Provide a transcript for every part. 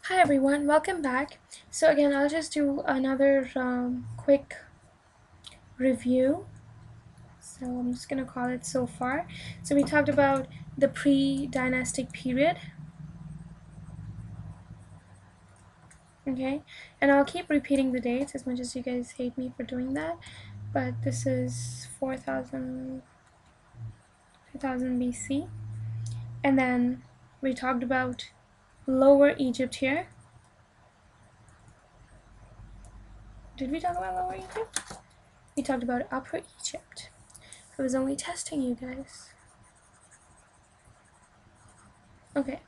Hi everyone, welcome back. So again, I'll just do another quick review. So I'm just gonna call it so far. So we talked about the pre-dynastic period, okay? And I'll keep repeating the dates as much as you guys hate me for doing that. But this is 4000 BC. And then we talked about Lower Egypt here. Did we talk about Lower Egypt? We talked about Upper Egypt. I was only testing you guys. Okay.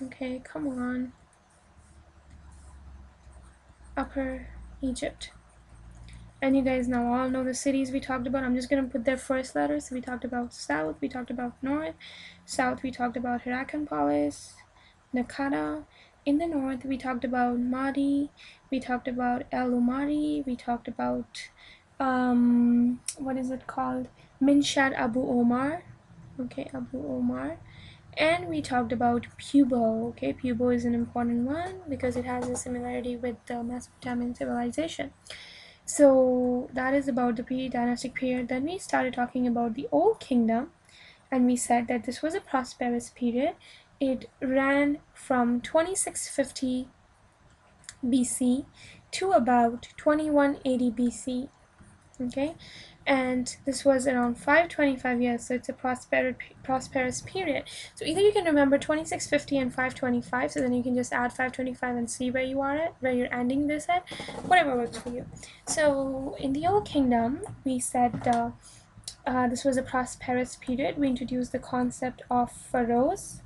Okay, come on. Upper Egypt. And you guys now all know the cities we talked about. I'm just going to put their first letters. So we talked about south, we talked about north. South, we talked about Hierakonpolis, Nakada. In the north, we talked about Mahdi, we talked about El Umari, we talked about, what is it called? Minshat Abu Omar. Okay, Abu Omar. And we talked about Pubo. Okay, Pubo is an important one because it has a similarity with the Mesopotamian civilization. So that is about the pre-dynastic period. Then we started talking about the Old Kingdom, and we said that this was a prosperous period. It ran from 2650 BC to about 2180 BC. Okay, and this was around 525 years, so it's a prosperous period. So either you can remember 2650 and 525, so then you can just add 525 and see where you are at, where you're ending this at, whatever works for you. So in the Old Kingdom, we said this was a prosperous period. We introduced the concept of pharaohs.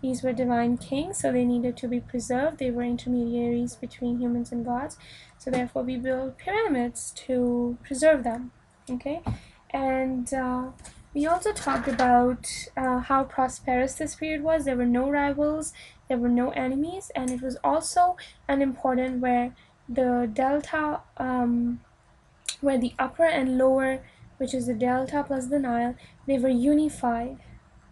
These were divine kings, so they needed to be preserved. They were intermediaries between humans and gods, so therefore we built pyramids to preserve them. Okay, and we also talked about how prosperous this period was. There were no rivals, there were no enemies, and it was also an important where the delta, where the upper and lower, which is the delta plus the Nile, they were unified.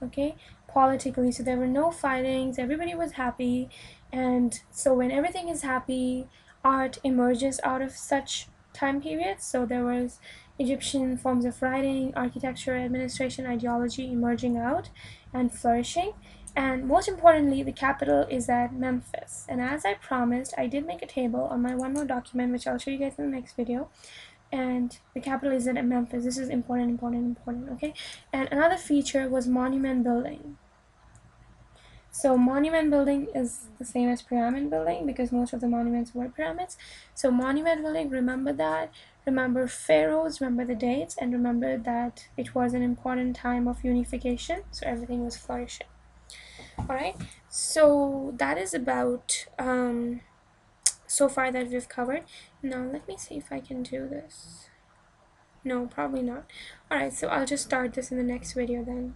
Okay, politically, so there were no fightings, everybody was happy. And so when everything is happy, art emerges out of such time periods. So there was Egyptian forms of writing, architecture, administration, ideology emerging out and flourishing. And most importantly, the capital is at Memphis. And as I promised, I did make a table on my OneNote document, which I'll show you guys in the next video. And the capital is in Memphis. This is important, okay? And another feature was monument building. So monument building is the same as pyramid building because most of the monuments were pyramids. So monument building, remember that. Remember pharaohs, remember the dates, and remember that it was an important time of unification. So everything was flourishing. Alright, so that is about so far that we've covered. Now let me see if I can do this. No, probably not. Alright, so I'll just start this in the next video then.